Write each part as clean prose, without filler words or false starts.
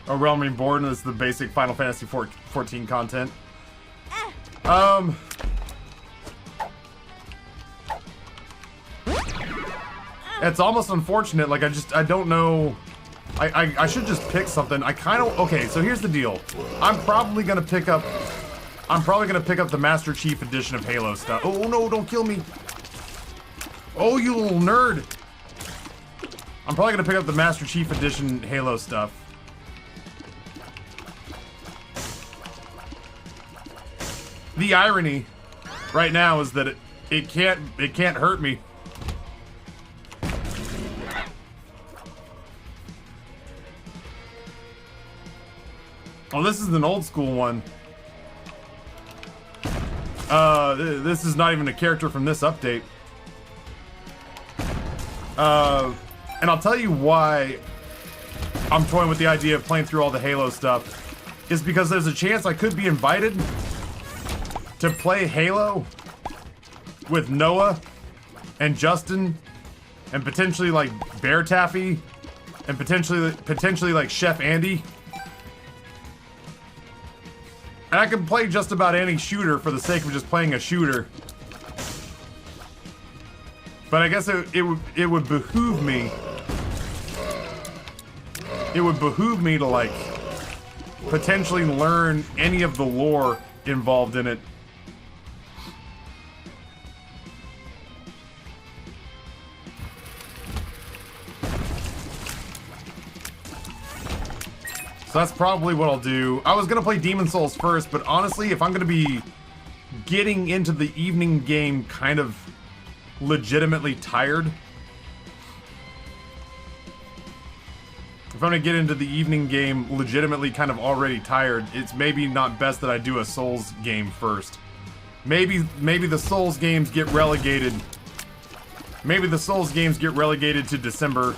Overwhelming boredom is the basic Final Fantasy 14 content. It's almost unfortunate, like I don't know. I should just pick something. Okay, so here's the deal. I'm probably gonna pick up the Master Chief Edition of Halo stuff. Oh no, don't kill me. Oh, you little nerd. I'm probably gonna pick up the Master Chief Edition Halo stuff. The irony right now is that it can't hurt me. Oh, this is an old school one. This is not even a character from this update. And I'll tell you why I'm toying with the idea of playing through all the Halo stuff. Is because there's a chance I could be invited to play Halo with Noah and Justin and potentially like Bear Taffy and potentially like Chef Andy. And I can play just about any shooter for the sake of just playing a shooter. But I guess it would behoove me. It would behoove me to like potentially learn any of the lore involved in it. So that's probably what I'll do. I was gonna play Demon Souls first, but honestly, if I'm gonna be getting into the evening game kind of legitimately tired, if I'm gonna get into the evening game legitimately kind of already tired, it's maybe not best that I do a Souls game first. Maybe the Souls games get relegated. Maybe the Souls games get relegated to December.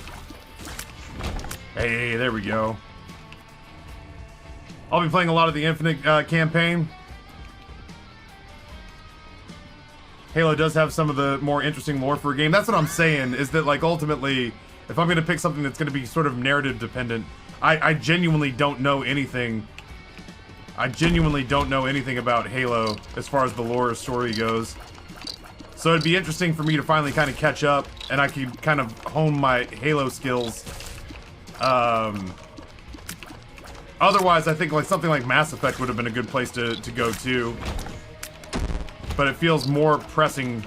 Hey, there we go. I'll be playing a lot of the Infinite campaign. Halo does have some of the more interesting lore for a game. That's what I'm saying, is that like ultimately, if I'm gonna pick something that's gonna be sort of narrative dependent, I genuinely don't know anything. I genuinely don't know anything about Halo as far as the lore story goes. So it'd be interesting for me to finally kind of catch up, and I could kind of hone my Halo skills. Otherwise, I think like something like Mass Effect would have been a good place to go to. But it feels more pressing.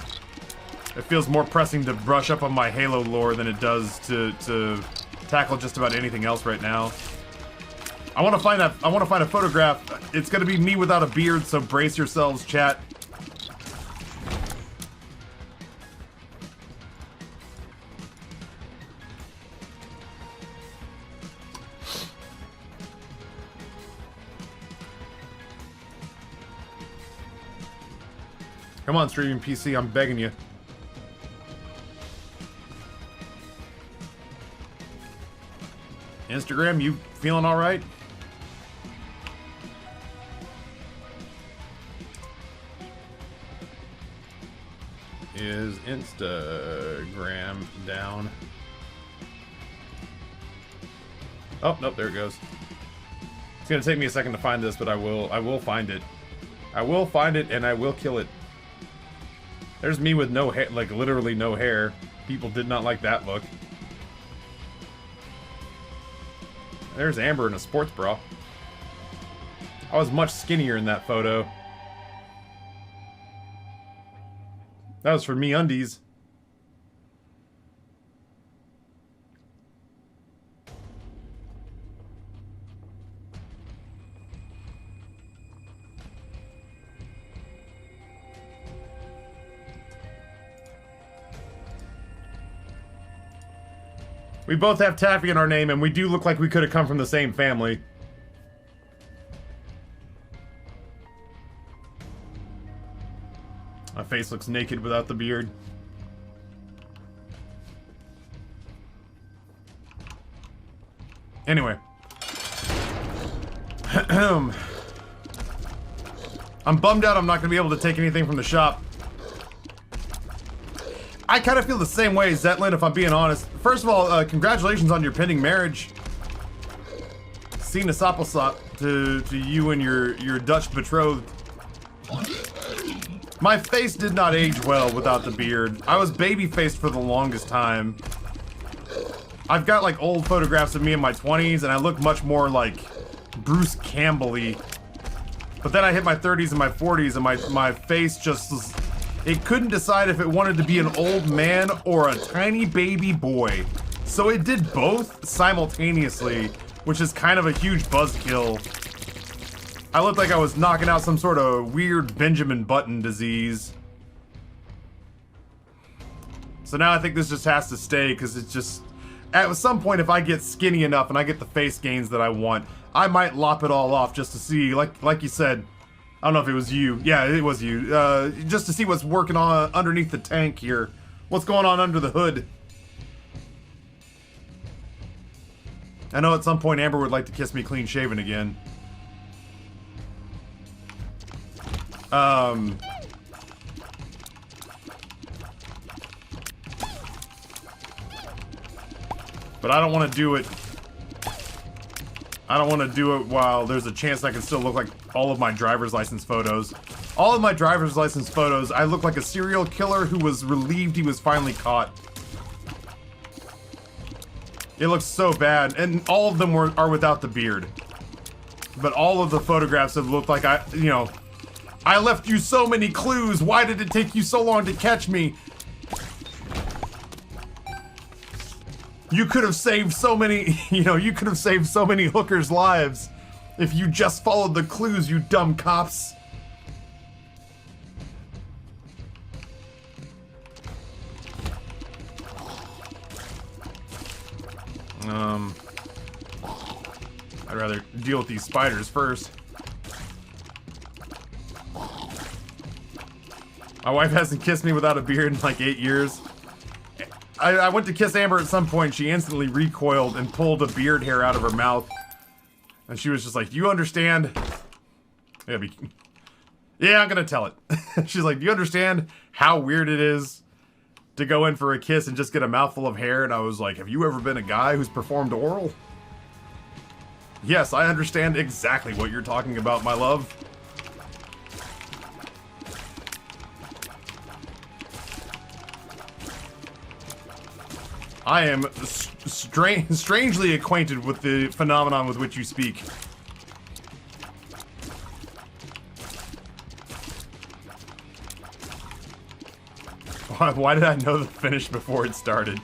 It feels more pressing to brush up on my Halo lore than it does to tackle just about anything else right now. I want to find a photograph. It's gonna be me without a beard, so brace yourselves, chat. Come on, streaming PC, I'm begging you. Instagram, you feeling all right? Is Instagram down? Oh, nope, there it goes. It's gonna take me a second to find this, but I will find it. I will find it and I will kill it. There's me with no hair, like literally no hair. People did not like that look. There's Amber in a sports bra. I was much skinnier in that photo. That was for me undies. We both have Taffy in our name, and we do look like we could have come from the same family. My face looks naked without the beard. Anyway. I'm bummed out I'm not going to be able to take anything from the shop. I kind of feel the same way, Zetlin, if I'm being honest. First of all, congratulations on your pending marriage. Sinaasappelsap to you and your Dutch betrothed. My face did not age well without the beard. I was baby-faced for the longest time. I've got like old photographs of me in my 20s and I look much more like Bruce Campbell-y. But then I hit my 30s and my 40s and my face just was, it couldn't decide if it wanted to be an old man or a tiny baby boy. So it did both simultaneously, which is kind of a huge buzzkill. I looked like I was knocking out some sort of weird Benjamin Button disease. So now I think this just has to stay, because it's just... At some point, if I get skinny enough and I get the face gains that I want, I might lop it all off just to see, like you said, I don't know if it was you. Yeah, it was you. Just to see what's working on underneath the tank here. What's going on under the hood. I know at some point Amber would like to kiss me clean shaven again. But I don't want to do it. I don't want to do it while there's a chance I can still look like all of my driver's license photos. All of my driver's license photos, I look like a serial killer who was relieved he was finally caught. It looks so bad, and all of them are without the beard. But all of the photographs have looked like I left you so many clues. Why did it take you so long to catch me? You could have saved so many, you could have saved so many hookers' lives if you just followed the clues, you dumb cops. I'd rather deal with these spiders first. My wife hasn't kissed me without a beard in like 8 years. I went to kiss Amber at some point, she instantly recoiled and pulled a beard hair out of her mouth. And she was just like, do you understand? Yeah, I'm gonna tell it. She's like, do you understand how weird it is to go in for a kiss and just get a mouthful of hair? And I was like, have you ever been a guy who's performed oral? Yes, I understand exactly what you're talking about, my love. I am strangely acquainted with the phenomenon with which you speak. Why did I know the finish before it started?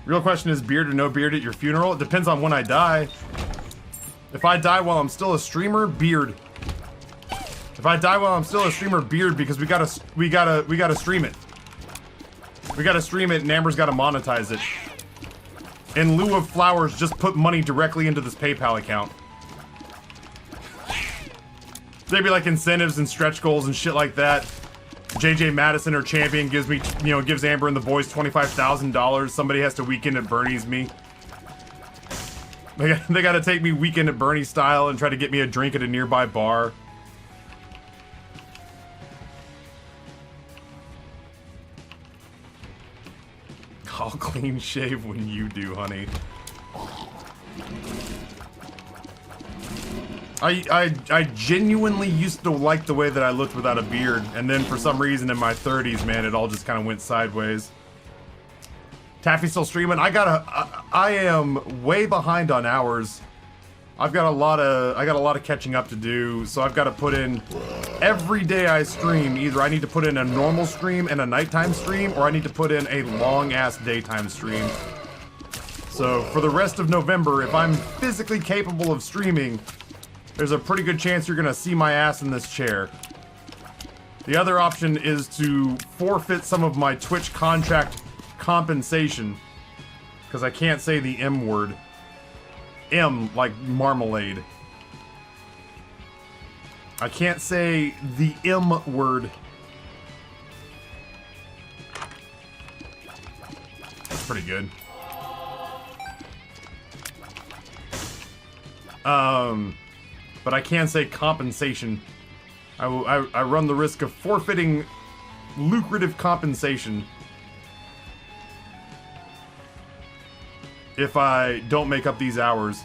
Real question is, beard or no beard at your funeral? It depends on when I die. If I die while I'm still a streamer, beard. If I die while I'm still a streamer, beard, because we gotta stream it. We gotta stream it and Amber's gotta monetize it. In lieu of flowers, just put money directly into this PayPal account. There'd be like incentives and stretch goals and shit like that. JJ Madison, her champion, gives me, gives Amber and the boys $25,000. Somebody has to weekend at Bernie's me. They gotta take me weekend at Bernie style and try to get me a drink at a nearby bar. I'll clean shave when you do, honey. I genuinely used to like the way that I looked without a beard, and then for some reason in my 30s, man, it all just kind of went sideways. Taffy's still streaming. I am way behind on hours. I got a lot of catching up to do, so I've got to put in every day I stream. Either I need to put in a normal stream and a nighttime stream, or I need to put in a long-ass daytime stream. So for the rest of November, if I'm physically capable of streaming, there's a pretty good chance you're gonna see my ass in this chair. The other option is to forfeit some of my Twitch contract compensation, because I can't say the M word. M, like marmalade. I can't say the M word. That's pretty good. But I can say compensation. I run the risk of forfeiting lucrative compensation if I don't make up these hours.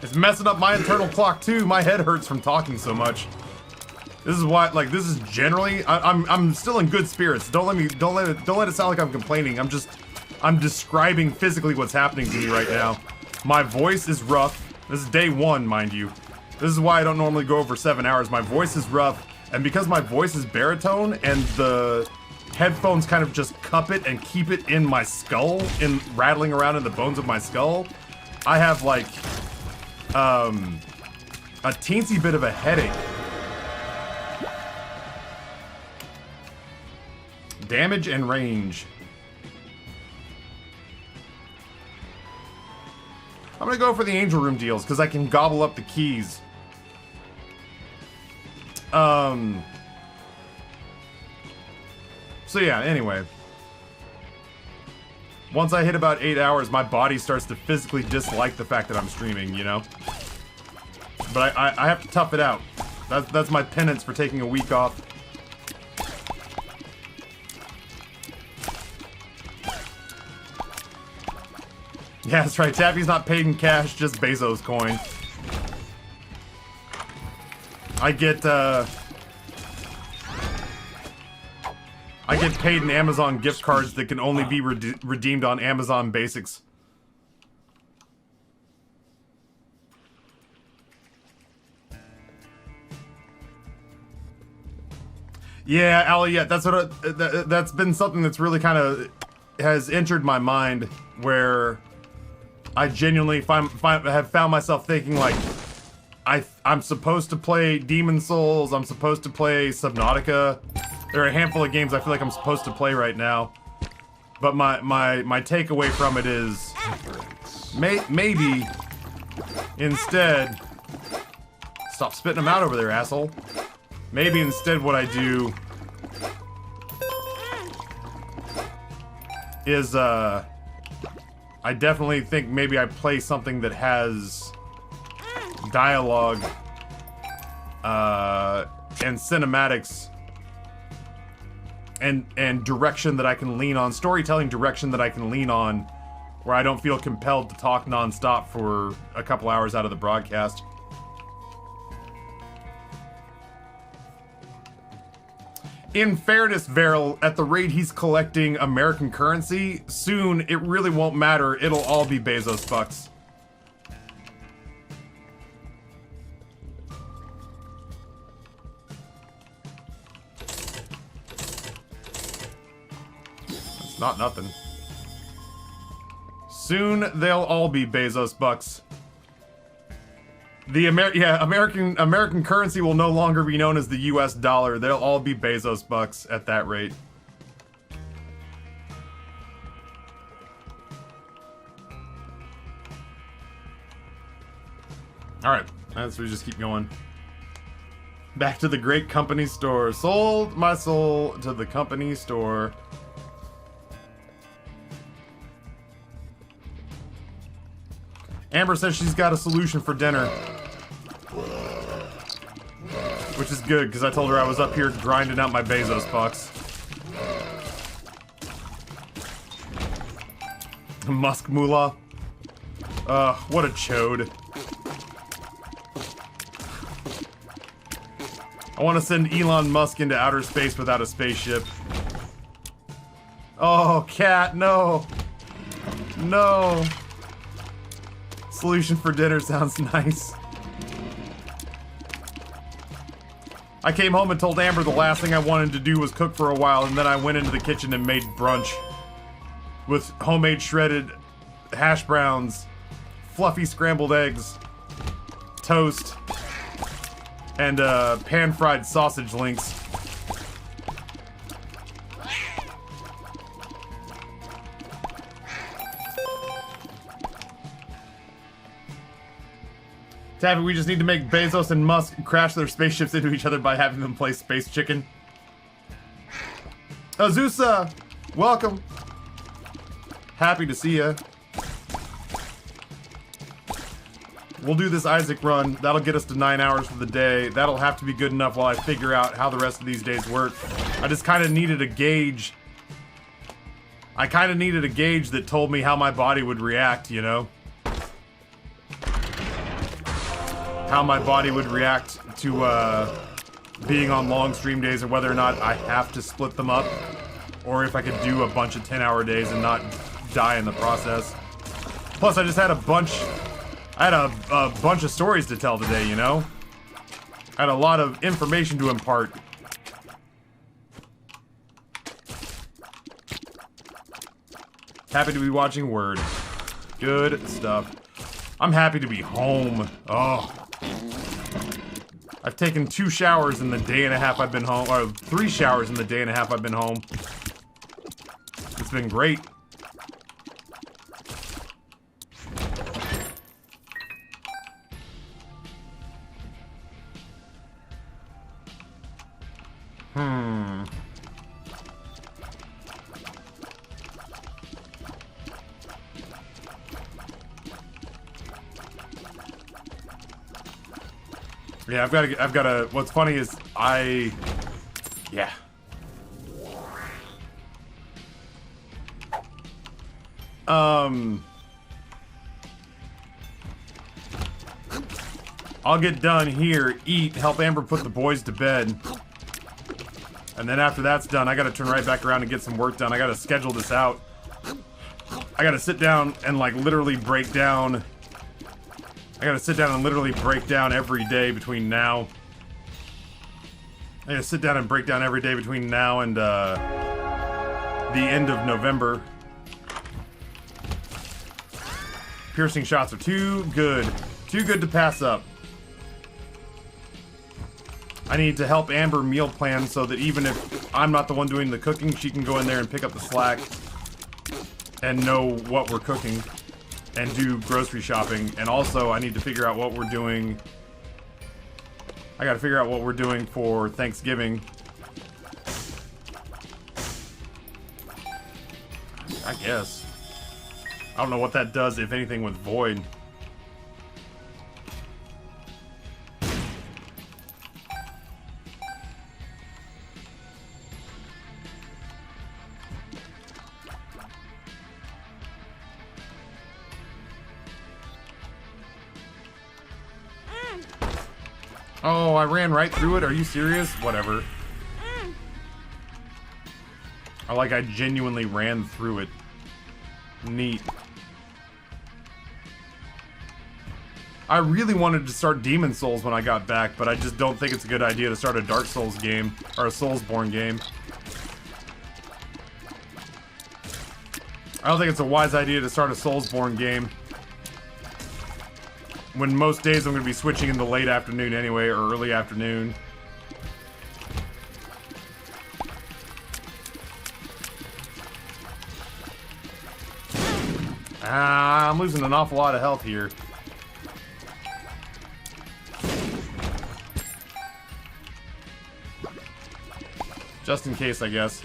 It's messing up my internal clock too. My head hurts from talking so much. This is why, like, this is generally, I'm still in good spirits. Don't let it sound like I'm complaining. I'm describing physically what's happening to me right now. My voice is rough. This is day one, mind you. This is why I don't normally go over 7 hours. My voice is rough, and because my voice is baritone and the headphones kind of just cup it and keep it in my skull, rattling around in the bones of my skull, I have like a teensy bit of a headache. Damage and range. I'm gonna go for the Angel Room deals because I can gobble up the keys. So yeah, anyway. Once I hit about 8 hours, my body starts to physically dislike the fact that I'm streaming, you know? But I have to tough it out. That's my penance for taking a week off. Yeah, that's right. Tappy's not paid in cash, just Bezos coin. I get paid in Amazon gift cards that can only be redeemed on Amazon Basics. Yeah, Ali, yeah, that's what that's been something that's really kind of has entered my mind, where I genuinely have found myself thinking, like, I'm supposed to play Demon Souls, I'm supposed to play Subnautica. There are a handful of games I feel like I'm supposed to play right now. But my takeaway from it is maybe instead, stop spitting them out over there, asshole. Maybe instead what I do is I definitely think maybe I play something that has dialogue and cinematics and direction that I can lean on, storytelling direction that I can lean on, where I don't feel compelled to talk non-stop for a couple hours out of the broadcast. In fairness, Veril, at the rate he's collecting American currency, soon it really won't matter. It'll all be Bezos bucks. That's not nothing. Soon they'll all be Bezos bucks. The American currency will no longer be known as the US dollar. They'll all be Bezos bucks at that rate. Alright, let's just keep going. Back to the great company store. Sold my soul to the company store. Amber says she's got a solution for dinner. Which is good, because I told her I was up here grinding out my Bezos bucks. Musk Moolah. What a chode. I want to send Elon Musk into outer space without a spaceship. Oh, cat, no. No. Solution for dinner sounds nice. I came home and told Amber the last thing I wanted to do was cook for a while, and then I went into the kitchen and made brunch. With homemade shredded hash browns, fluffy scrambled eggs, toast, and pan-fried sausage links. Taffy, we just need to make Bezos and Musk crash their spaceships into each other by having them play Space Chicken. Azusa, welcome. Happy to see ya. We'll do this Isaac run. That'll get us to 9 hours for the day. That'll have to be good enough while I figure out how the rest of these days work. I just kind of needed a gauge I kind of needed a gauge that told me how my body would react, you know? How my body would react to being on long stream days and whether or not I have to split them up. Or if I could do a bunch of 10-hour days and not die in the process. Plus, I just had a bunch of stories to tell today, you know? I had a lot of information to impart. Happy to be watching Word. Good stuff. I'm happy to be home. Oh. I've taken 2 showers in the day and a half I've been home, or 3 showers in the day and a half I've been home. It's been great. Yeah, I've got to, what's funny is yeah. I'll get done here, eat, help Amber put the boys to bed. And then after that's done, I gotta turn right back around and get some work done. I gotta schedule this out. I gotta sit down and like literally break down. I gotta sit down and literally break down every day between now. I gotta sit down and break down every day between now and the end of November. Piercing shots are too good. Too good to pass up. I need to help Amber meal plan so that even if I'm not the one doing the cooking, she can go in there and pick up the slack and know what we're cooking and do grocery shopping. And also, I need to figure out what we're doing. I gotta figure out what we're doing for Thanksgiving. I guess. I don't know what that does, if anything, with Void. Oh, I ran right through it? Are you serious? Whatever. I genuinely ran through it. Neat. I really wanted to start Demon Souls when I got back, but I just don't think it's a good idea to start a Dark Souls game, or a Soulsborne game. I don't think it's a wise idea to start a Soulsborne game when most days I'm going to be switching in the late afternoon anyway, or early afternoon. I'm losing an awful lot of health here. Just in case, I guess.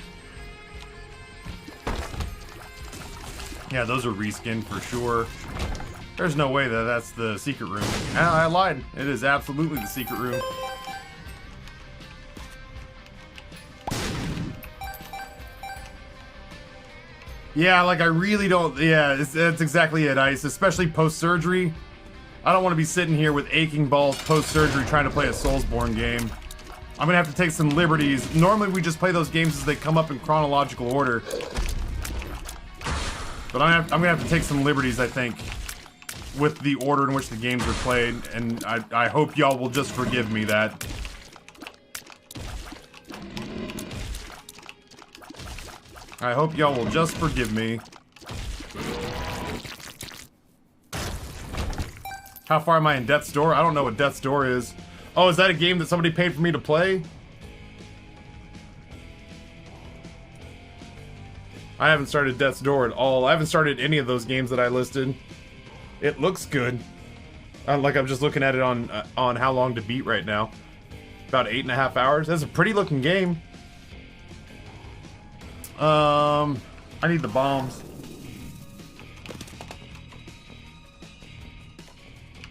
Yeah, those are reskinned for sure. There's no way that that's the secret room. I lied. It is absolutely the secret room. Yeah, like I really don't... Yeah, that's exactly it, Ice. Especially post-surgery. I don't want to be sitting here with aching balls post-surgery trying to play a Soulsborne game. I'm gonna have to take some liberties. Normally we just play those games as they come up in chronological order. But I'm gonna have to take some liberties, I think, with the order in which the games are played, and I hope y'all will just forgive me that. I hope y'all will just forgive me. How far am I in Death's Door? I don't know what Death's Door is. Oh, is that a game that somebody paid for me to play? I haven't started Death's Door at all. I haven't started any of those games that I listed. It looks good. Like I'm just looking at it on how long to beat right now. About 8.5 hours. That's a pretty looking game. I need the bombs.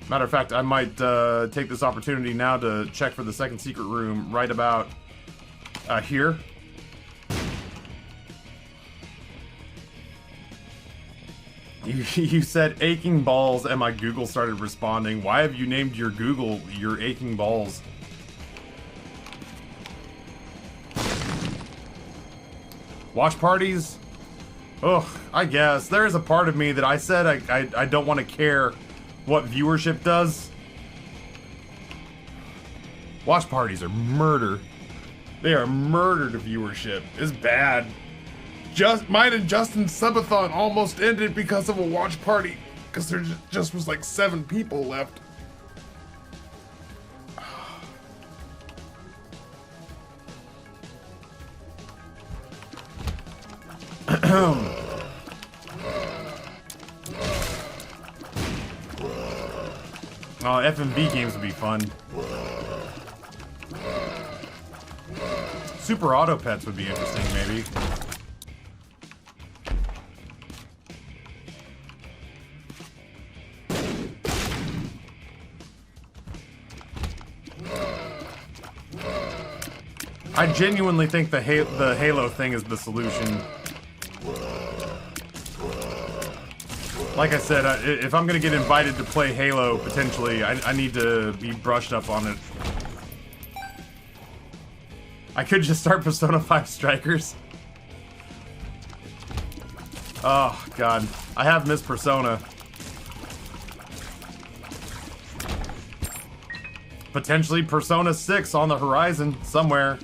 Matter of fact, I might take this opportunity now to check for the second secret room right about here. You said aching balls and my Google started responding. Why have you named your Google your aching balls? Watch parties? Ugh, I guess. There is a part of me that I said I don't want to care what viewership does. Watch parties are murder. They are murder to viewership. It's bad. Mine and Justin's subathon almost ended because of a watch party. Because there just was like 7 people left. Oh, FMV games would be fun. Super Auto Pets would be interesting, maybe. I genuinely think the Halo thing is the solution. Like I said, if I'm gonna get invited to play Halo, potentially, I need to be brushed up on it. I could just start Persona 5 Strikers. Oh, God. I have missed Persona. Potentially Persona 6 on the horizon, somewhere.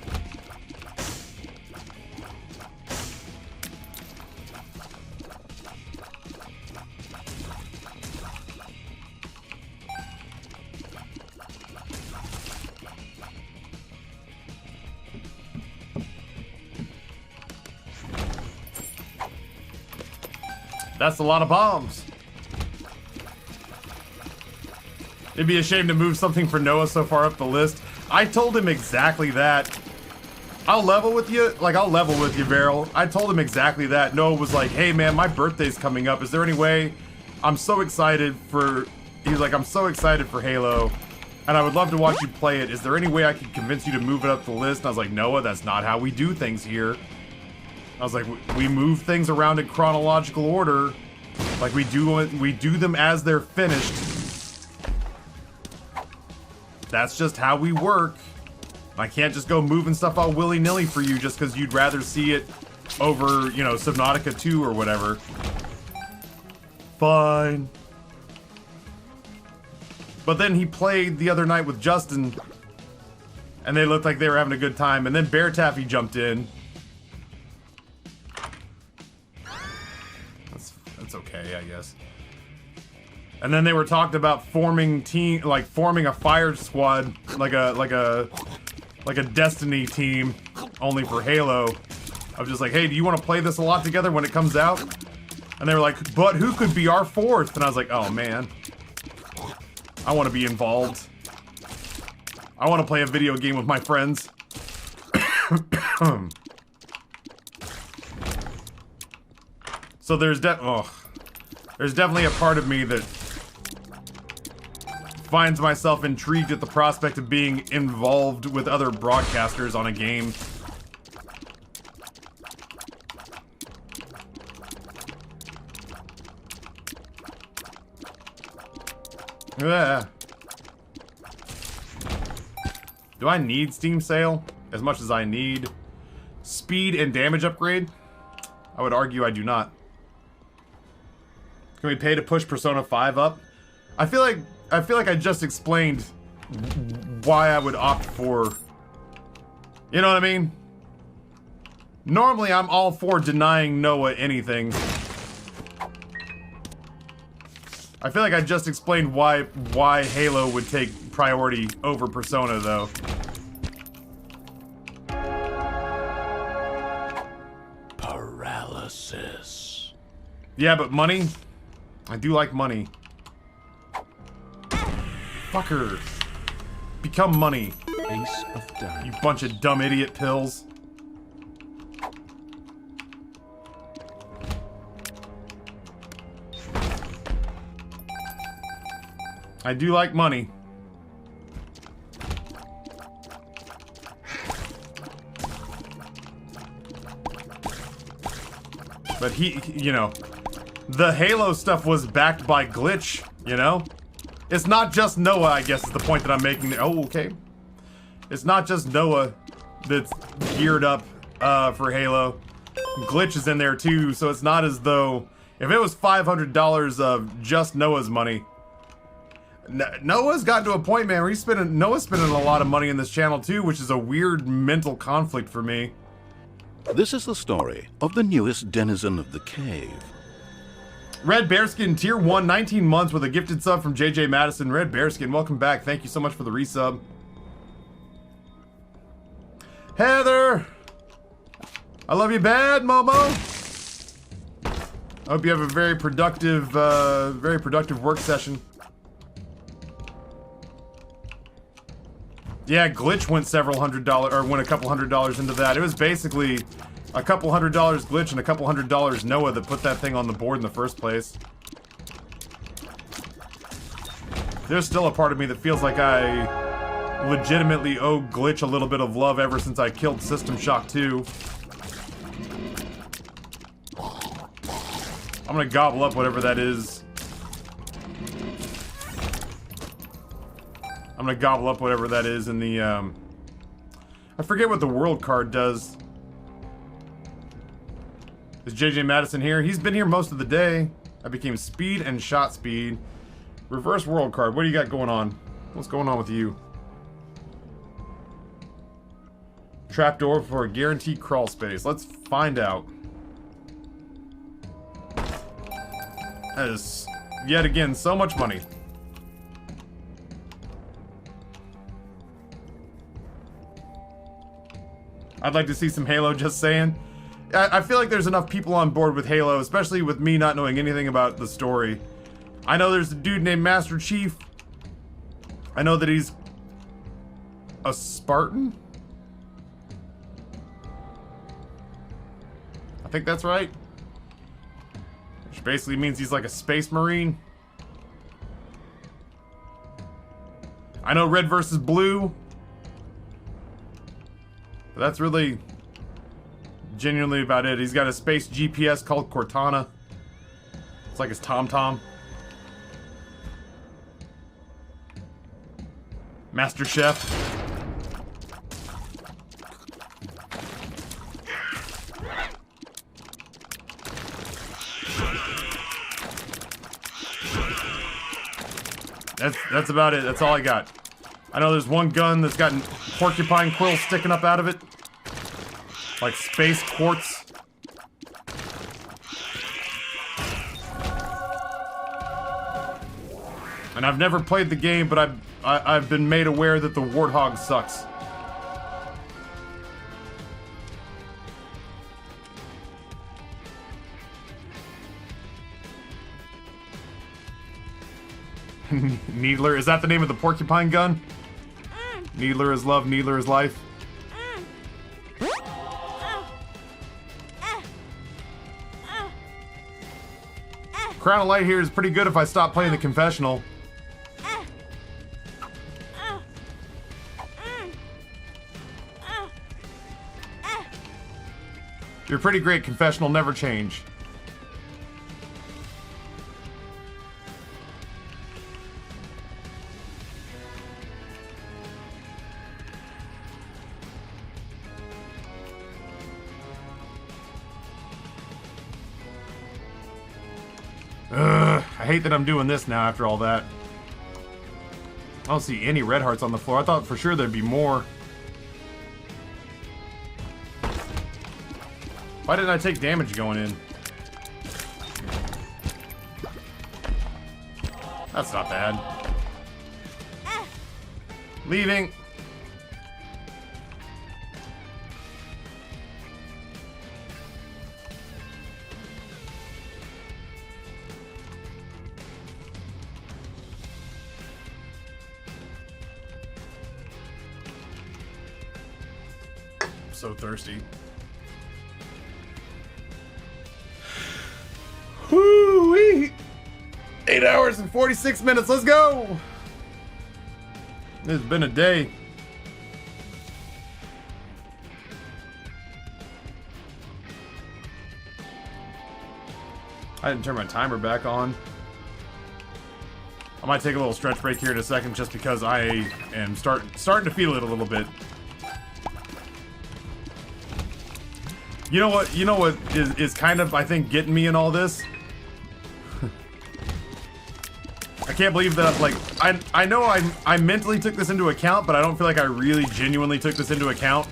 That's a lot of bombs. It'd be a shame to move something for Noah so far up the list. I told him exactly that. I'll level with you. Like, I'll level with you, Beryl. I told him exactly that. Noah was like, hey, man, my birthday's coming up. Is there any way? I'm so excited for... He's like, I'm so excited for Halo. And I would love to watch you play it. Is there any way I could convince you to move it up the list? And I was like, Noah, that's not how we do things here. I was like, we move things around in chronological order. Like, we do them as they're finished. That's just how we work. I can't just go moving stuff all willy-nilly for you just because you'd rather see it over, you know, Subnautica 2 or whatever. Fine. But then he played the other night with Justin, and they looked like they were having a good time, and then Bear Taffy jumped in. That's okay, I guess. And then they were talking about forming a fire squad, like a Destiny team, only for Halo. I was just like, hey, do you want to play this a lot together when it comes out? And they were like, but who could be our 4th? And I was like, oh man, I want to be involved. I want to play a video game with my friends. So there's definitely a part of me that finds myself intrigued at the prospect of being involved with other broadcasters on a game. Yeah. Do I need Steam Sale as much as I need speed and damage upgrade? I would argue I do not. Can we pay to push Persona 5 up? I feel like I just explained why I would opt for... You know what I mean? Normally, I'm all for denying Noah anything. I feel like I just explained why Halo would take priority over Persona, though. Paralysis. Yeah, but money? I do like money. Fucker. Become money. Ace of diamonds. You bunch of dumb idiot pills. I do like money. But you know, the Halo stuff was backed by glitch, you know? It's not just Noah, I guess is the point that I'm making there. Oh, okay. It's not just Noah that's geared up for Halo. Glitch is in there too, so it's not as though... If it was $500 of just Noah's money... Noah's gotten to a point, man, where Noah's spending a lot of money in this channel too, which is a weird mental conflict for me. This is the story of the newest denizen of the cave. Red Bearskin, tier 1, 19 months with a gifted sub from JJ Madison. Red Bearskin, welcome back. Thank you so much for the resub. Heather! I love you bad, Momo! I hope you have a very productive work session. Yeah, Glitch went several $100, or went a couple $100 into that. It was basically a couple $100 Glitch and a couple $100 Noah that put that thing on the board in the first place. There's still a part of me that feels like I legitimately owe Glitch a little bit of love ever since I killed System Shock 2. I'm gonna gobble up whatever that is. I'm gonna gobble up whatever that is in the, I forget what the world card does. Is JJ Madison here? He's been here most of the day. I became speed and shot speed. Reverse world card. What do you got going on? What's going on with you? Trapdoor for a guaranteed crawl space. Let's find out. That is, yet again, so much money. I'd like to see some Halo, just saying. I feel like there's enough people on board with Halo, especially with me not knowing anything about the story. I know there's a dude named Master Chief. I know that he's a Spartan. I think that's right. Which basically means he's like a space marine. I know red versus blue. But that's really genuinely about it. He's got a space GPS called Cortana. It's like his TomTom. Master Chef. That's about it. That's all I got. I know there's one gun that's got porcupine quills sticking up out of it. Like space quartz. And I've never played the game, but I've been made aware that the Warthog sucks. Needler, is that the name of the porcupine gun? Needler is love, Needler is life. Crown of Light here is pretty good if I stop playing the confessional. You're pretty great, confessional, never change. I hate that I'm doing this now after all that. I don't see any red hearts on the floor. I thought for sure there'd be more. Why didn't I take damage going in? That's not bad. Leaving. So thirsty. Woo-wee! 8 hours and 46 minutes, let's go! It's been a day. I didn't turn my timer back on. I might take a little stretch break here in a second just because I am starting to feel it a little bit. You know what is kind of, I think, getting me in all this? I can't believe that, like, I know I mentally took this into account, but I don't feel like I really genuinely took this into account.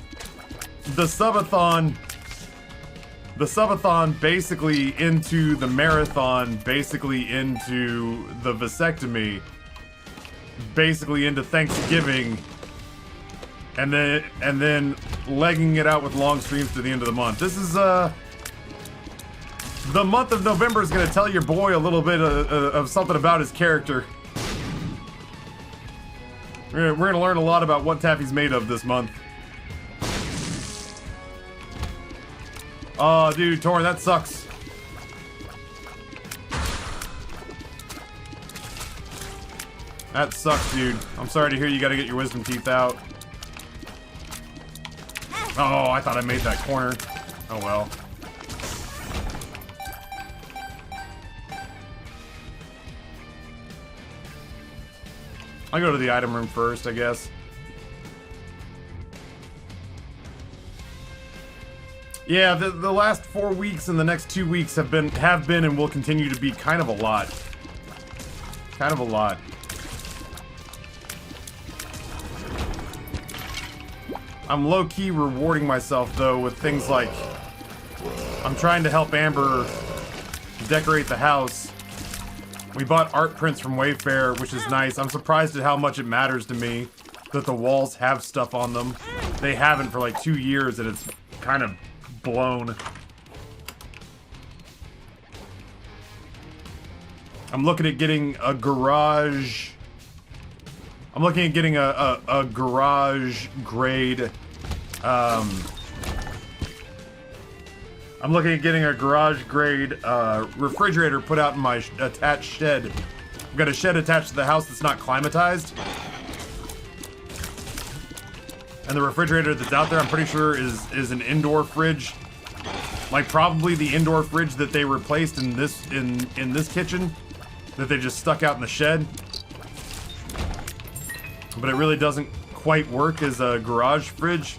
The subathon basically into the marathon, basically into the vasectomy, basically into Thanksgiving, and then legging it out with long streams to the end of the month. This is the month of November is gonna tell your boy a little bit of something about his character. We're gonna learn a lot about what Taffy's made of this month. Oh, dude, Torn, that sucks. That sucks, dude. I'm sorry to hear you gotta get your wisdom teeth out. Oh, I thought I made that corner. Oh well. I'll go to the item room first, I guess. Yeah, the last 4 weeks and the next 2 weeks have been and will continue to be kind of a lot. Kind of a lot. I'm low-key rewarding myself, though, with things like I'm trying to help Amber decorate the house. We bought art prints from Wayfair, which is nice. I'm surprised at how much it matters to me that the walls have stuff on them. They haven't for like 2 years, and it's kind of blown. I'm looking at getting a garage. I'm looking at getting a garage grade. I'm looking at getting a garage grade refrigerator put out in my attached shed. I've got a shed attached to the house that's not climatized. And the refrigerator that's out there, I'm pretty sure is an indoor fridge. Like probably the indoor fridge that they replaced in this kitchen that they just stuck out in the shed. But it really doesn't quite work as a garage fridge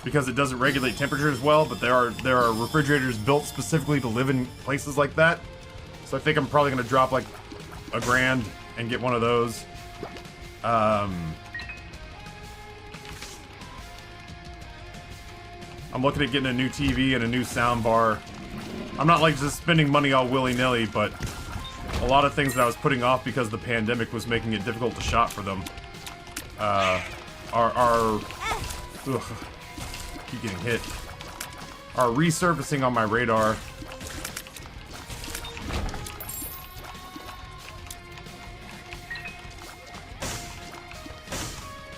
because it doesn't regulate temperature as well, but there are refrigerators built specifically to live in places like that. So I think I'm probably gonna drop like $1,000 and get one of those. I'm looking at getting a new TV and a new sound bar. I'm not like just spending money all willy-nilly, but a lot of things that I was putting off because the pandemic was making it difficult to shop for them are keep getting hit. Are resurfacing on my radar.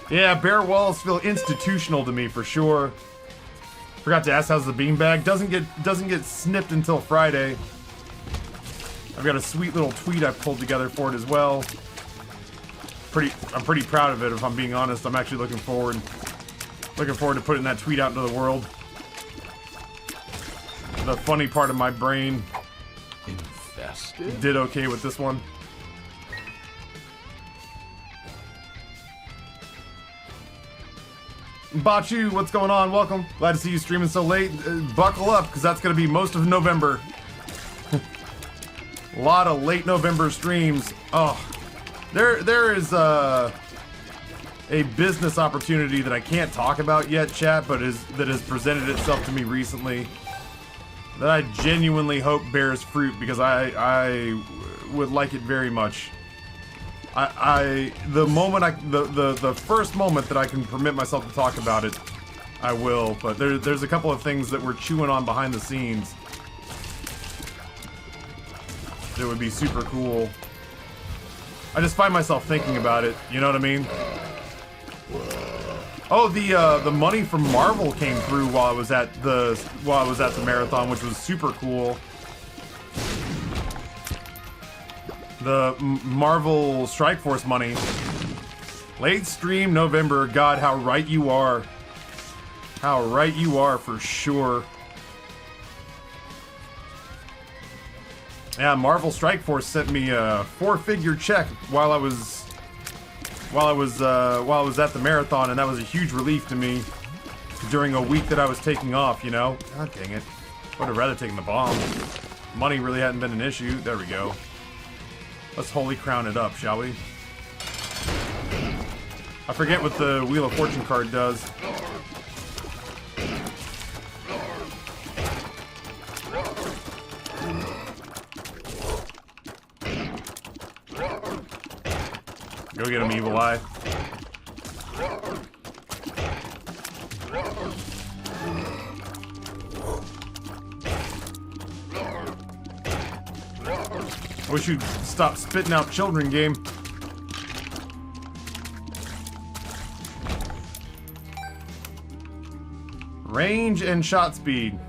Yeah, bare walls feel institutional to me for sure. Forgot to ask how's the beanbag. Doesn't get snipped until Friday. I've got a sweet little tweet I've pulled together for it as well. I'm pretty proud of it, if I'm being honest. I'm actually looking forward to putting that tweet out into the world. The funny part of my brain did okay with this one. Bachu, what's going on? Welcome. Glad to see you streaming so late. Buckle up, because that's going to be most of November. A lot of late November streams. Oh, there is a business opportunity that I can't talk about yet, chat, but that has presented itself to me recently that I genuinely hope bears fruit because I would like it very much. The first moment that I can permit myself to talk about it, I will. But there's a couple of things that we're chewing on behind the scenes that would be super cool. I just find myself thinking about it. You know what I mean? Oh, the money from Marvel came through while I was at the marathon, which was super cool. The Marvel Strike Force money. Late stream November. God, how right you are. How right you are for sure. Yeah, Marvel Strike Force sent me a 4-figure check while I was at the marathon, and that was a huge relief to me during a week that I was taking off, you know? God dang it. Would have rather taken the bomb. Money really hadn't been an issue. There we go. Let's Holy Crown it up, shall we? I forget what the Wheel of Fortune card does. Go get him, Evil Eye. I wish you'd stop spitting out children, game. Range and shot speed.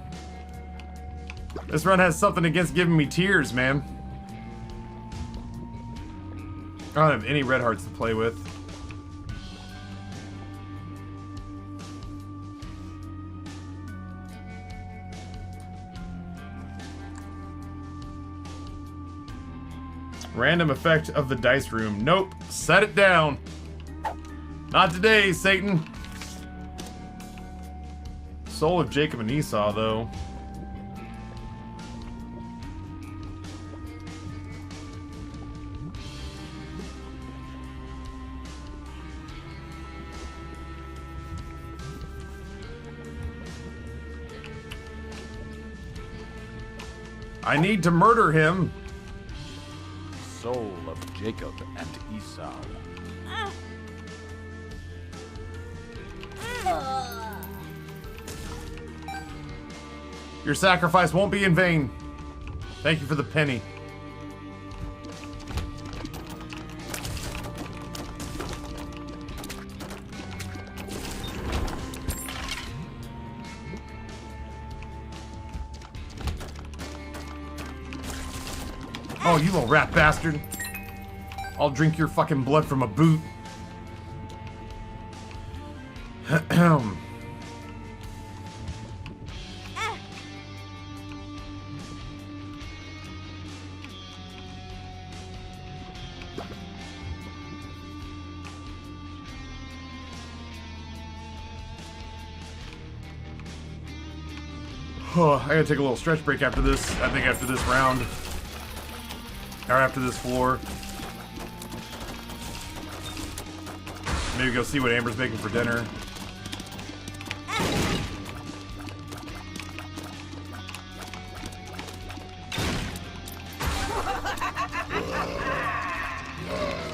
This run has something against giving me tears, man. I don't have any red hearts to play with. Random effect of the dice room. Nope. Set it down. Not today, Satan. Soul of Jacob and Esau, though. I need to murder him. Soul of Jacob and Esau. Your sacrifice won't be in vain. Thank you for the penny. Oh, you little rat bastard. I'll drink your fucking blood from a boot. Oh, I gotta take a little stretch break after this. I think after this round. Or after this floor. Maybe go see what Amber's making for dinner.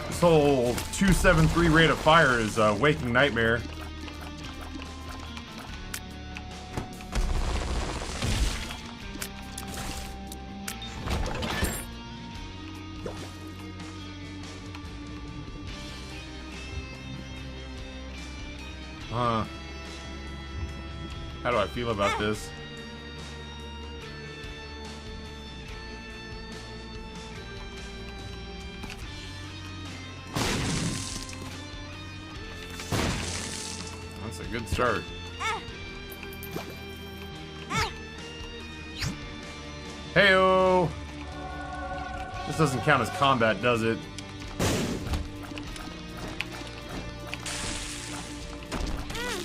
This whole 273 rate of fire is a waking nightmare. How do I feel about this? That's a good start. Heyo! This doesn't count as combat, does it?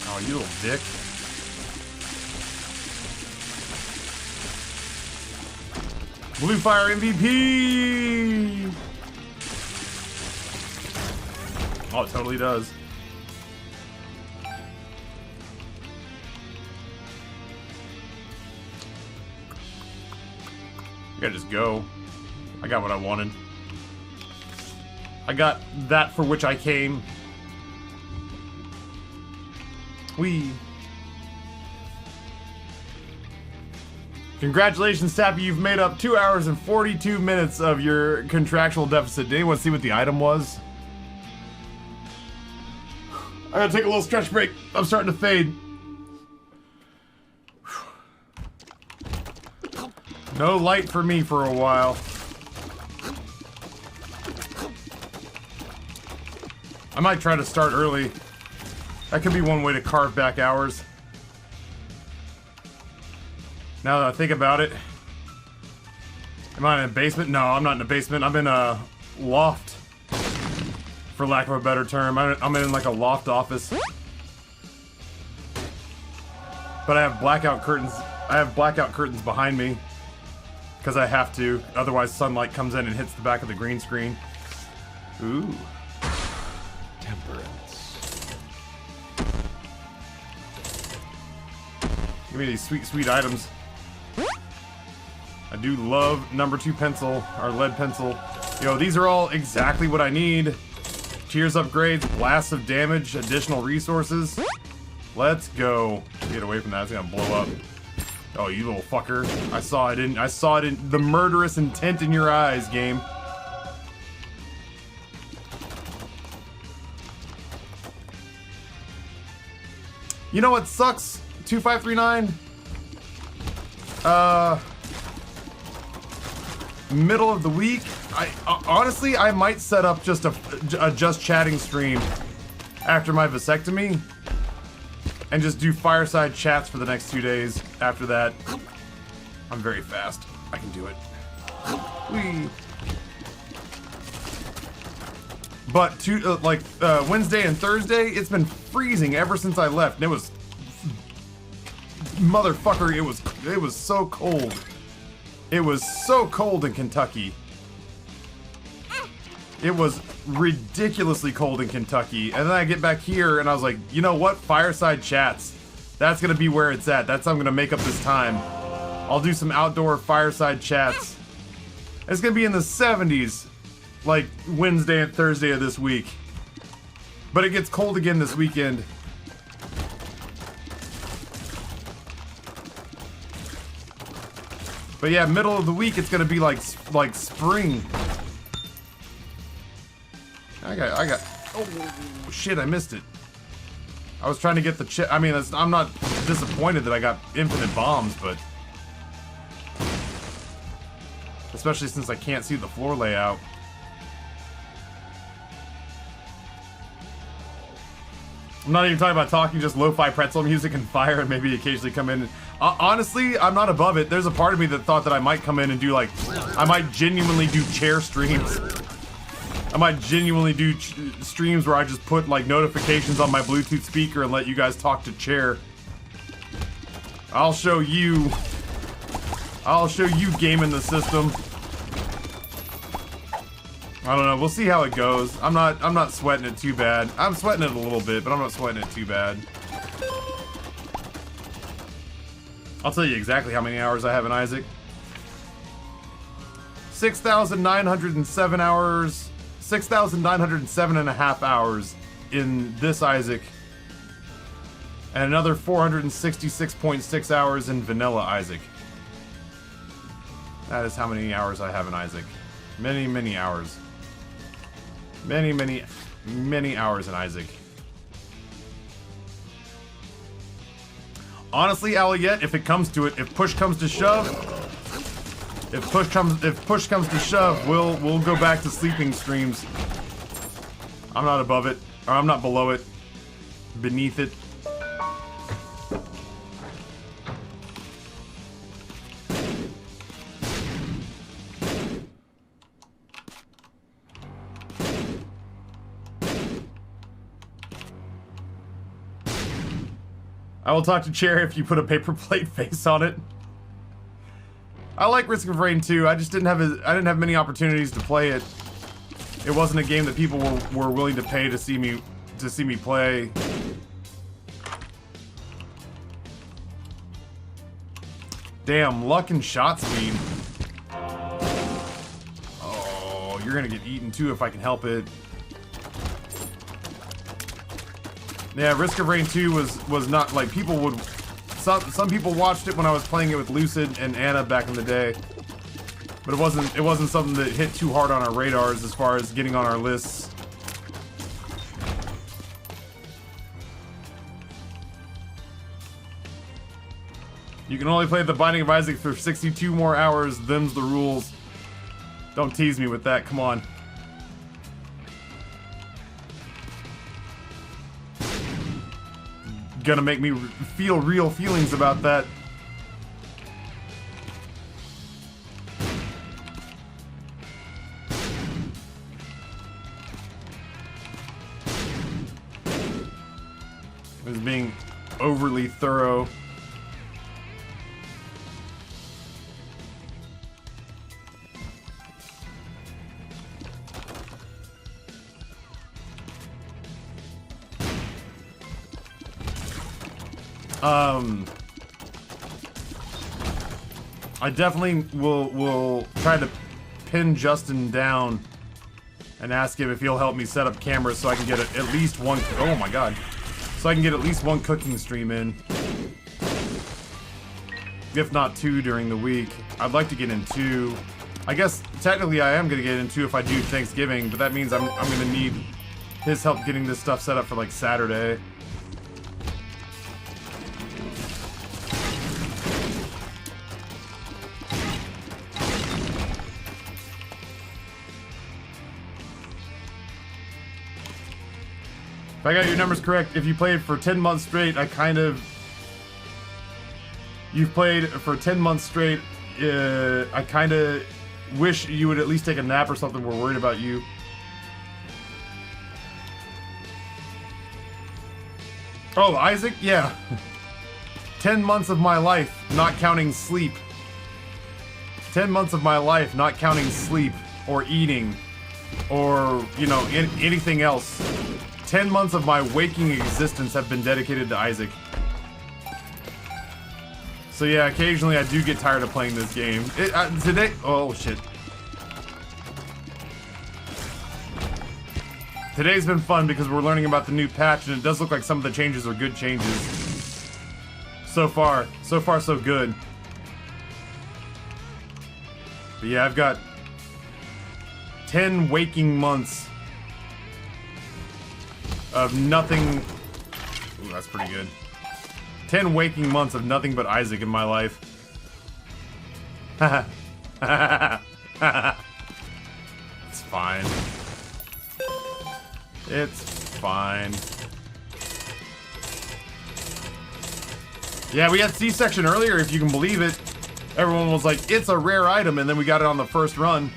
Oh, you little dick. Blue Fire MVP! Oh, it totally does. I gotta just go. I got what I wanted. I got that for which I came. Whee! Congratulations, Tappy. You've made up 2 hours and 42 minutes of your contractual deficit. Did anyone see what the item was? I gotta take a little stretch break. I'm starting to fade. No light for me for a while. I might try to start early. That could be one way to carve back hours. Now that I think about it, Am I in a basement? No, I'm not in a basement. I'm in a loft, for lack of a better term. I'm in like a loft office. But I have blackout curtains. I have blackout curtains behind me. Because I have to. Otherwise sunlight comes in and hits the back of the green screen. Ooh. Temperance. Give me these sweet, sweet items. I do love #2 pencil, or lead pencil. Yo, these are all exactly what I need. Tears upgrades, blasts of damage, additional resources. Let's go. Get away from that, it's gonna blow up. Oh, you little fucker. I saw it in the murderous intent in your eyes, game. You know what sucks? 2539? Middle of the week. Honestly, I might set up just a just chatting stream after my vasectomy and just do fireside chats for the next 2 days after that. I'm very fast. I can do it. Whee. But Wednesday and Thursday, it's been freezing ever since I left, and it was motherfucker. It was so cold. It was so cold in Kentucky. It was ridiculously cold in Kentucky. And then I get back here and I was like, you know what? Fireside chats. That's gonna be where it's at. That's how I'm gonna make up this time. I'll do some outdoor fireside chats. It's gonna be in the 70s, like Wednesday and Thursday of this week. But it gets cold again this weekend. But yeah, middle of the week it's gonna be like spring. I got. Oh shit! I missed it. I was trying to get the I mean, I'm not disappointed that I got infinite bombs, but especially since I can't see the floor layout. I'm not even talking about talking, just lo-fi pretzel music and fire, and maybe occasionally come in. Honestly, I'm not above it. There's a part of me that thought that I might come in and do I might genuinely do chair streams. I might genuinely do streams where I just put notifications on my Bluetooth speaker and let you guys talk to chair. I'll show you gaming the system. I don't know, we'll see how it goes. I'm not sweating it too bad. I'm sweating it a little bit, but I'm not sweating it too bad. I'll tell you exactly how many hours I have in Isaac. 6,907 hours. 6,907.5 hours in this Isaac. And another 466.6 hours in vanilla Isaac. That is how many hours I have in Isaac. Many, many hours. Many, many, many hours in Isaac. Honestly, Aliette, if it comes to it, if push comes to shove, if push comes to shove, we'll go back to sleeping streams. I'm not above it, or I'm not below it, beneath it. I will talk to Chair if you put a paper plate face on it. I like Risk of Rain 2. I just didn't have many opportunities to play it. It wasn't a game that people were willing to pay to see me play. Damn, luck and shot speed. Oh, you're gonna get eaten too if I can help it. Yeah, Risk of Rain 2 was not like people would. Some people watched it when I was playing it with Lucid and Anna back in the day, but it wasn't something that hit too hard on our radars as far as getting on our lists. You can only play The Binding of Isaac for 62 more hours. Them's the rules. Don't tease me with that. Come on. Gonna make me feel real feelings about that. thorough. I definitely will try to pin Justin down and ask him if he'll help me set up cameras so I can get at least one. Oh my god! So I can get at least one cooking stream in, if not 2 during the week. I'd like to get in 2. I guess technically I am gonna get in 2 if I do Thanksgiving, but that means I'm gonna need his help getting this stuff set up for like Saturday. If I got your numbers correct, if you played for 10 months straight, you've played for 10 months straight, I kind of wish you would at least take a nap or something. We're worried about you. Oh, Isaac? Yeah. 10 months of my life, not counting sleep. 10 months of my life, not counting sleep or eating or, you know, anything else. 10 months of my waking existence have been dedicated to Isaac. So yeah, occasionally I do get tired of playing this game. Today, oh shit. Today's been fun because we're learning about the new patch, and it does look like some of the changes are good changes. So far so good. But yeah, I've got 10 waking months of nothing. Ooh, that's pretty good. 10 waking months of nothing but Isaac in my life. It's fine. It's fine. Yeah, we had C-section earlier, if you can believe it. Everyone was like, it's a rare item, and then we got it on the first run.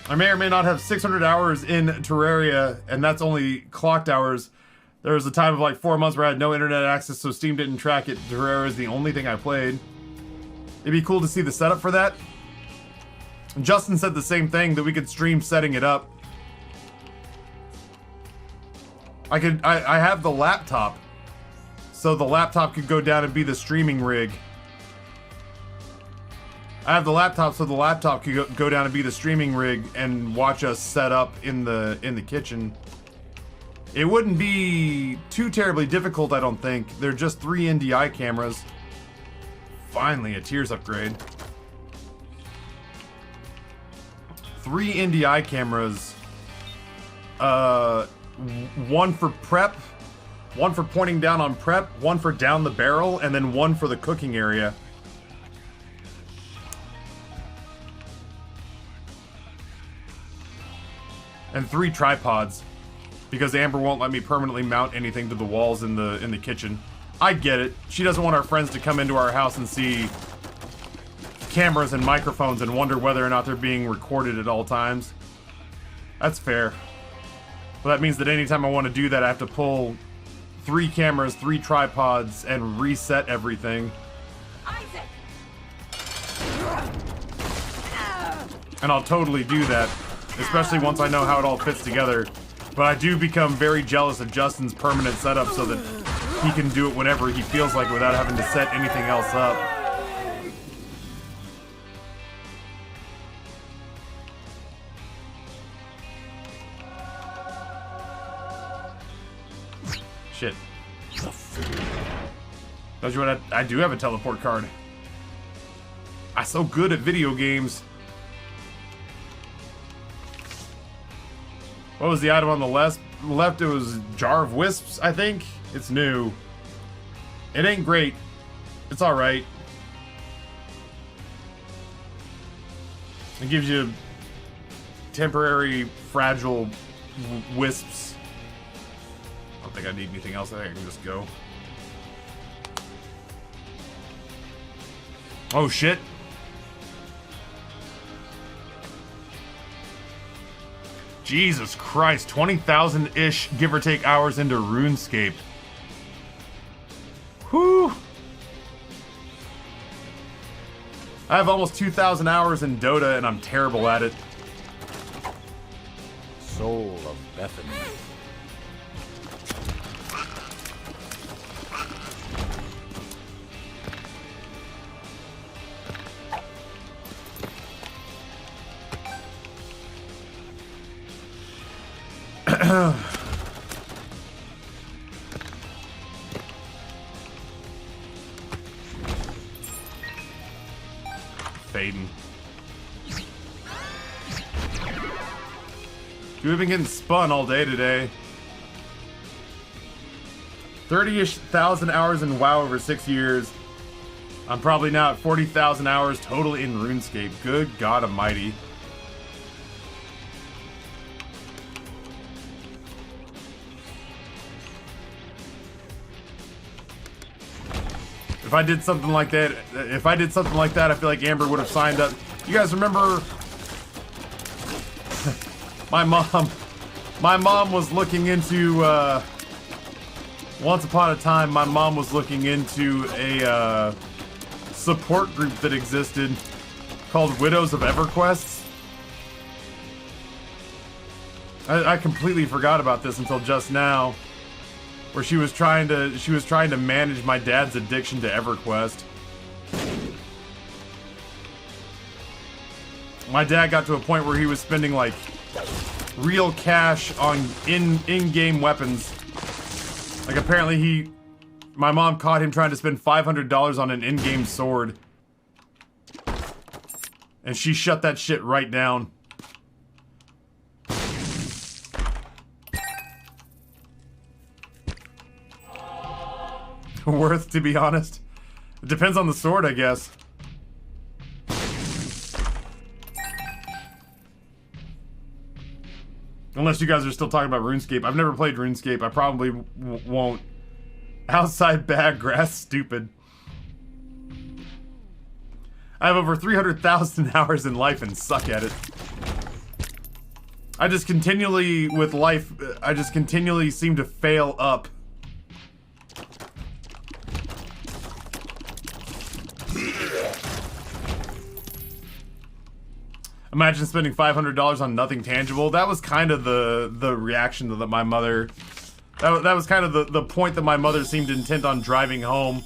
I may or may not have 600 hours in Terraria, and that's only clocked hours. There was a time of like 4 months where I had no internet access, so Steam didn't track it. Terraria is the only thing I played. It'd be cool to see the setup for that. Justin said the same thing, that we could stream setting it up. I have the laptop, so the laptop could go down and be the streaming rig. I have the laptop, so the laptop could go down and be the streaming rig and watch us set up in the kitchen. It wouldn't be too terribly difficult, I don't think. They're just 3 NDI cameras. Finally, a tiers upgrade. 3 NDI cameras. 1 for prep, 1 for pointing down on prep, 1 for down the barrel, and then 1 for the cooking area. And 3 tripods, because Amber won't let me permanently mount anything to the walls in the kitchen. I get it. She doesn't want our friends to come into our house and see cameras and microphones and wonder whether or not they're being recorded at all times. That's fair. But that means that anytime I want to do that, I have to pull 3 cameras, 3 tripods, and reset everything. Isaac! And I'll totally do that, especially once I know how it all fits together. But I do become very jealous of Justin's permanent setup so that he can do it whenever he feels like it without having to set anything else up. Shit. Don't you what? I do have a teleport card. I'm so good at video games. What was the item on the left? It was Jar of Wisps, I think. It's new. It ain't great. It's alright. It gives you temporary, fragile wisps. I don't think I need anything else. I think I can just go. Oh shit. Jesus Christ, 20,000-ish, give or take, hours into RuneScape. Whew. I have almost 2,000 hours in Dota and I'm terrible at it. Soul of Bethany. Fading. We've been getting spun all day today. 30-ish thousand hours in WoW over 6 years. I'm probably now at 40,000 hours total in RuneScape. Good God Almighty. If I did something like that, I feel like Amber would have signed up. You guys remember my mom was looking into once upon a time my mom was looking into a support group that existed called Widows of EverQuest. I completely forgot about this until just now, where she was trying to manage my dad's addiction to EverQuest. My dad got to a point where he was spending like real cash on in-game weapons. Like apparently my mom caught him trying to spend $500 on an in-game sword. And she shut that shit right down. Worth, to be honest. It depends on the sword, I guess. Unless you guys are still talking about RuneScape. I've never played RuneScape. I probably won't. Outside bag grass, stupid. I have over 300,000 hours in life and suck at it. I just continually, with life, I just continually seem to fail up. Imagine spending $500 on nothing tangible. That was kind of the reaction that my mother... That was kind of the point that my mother seemed intent on driving home.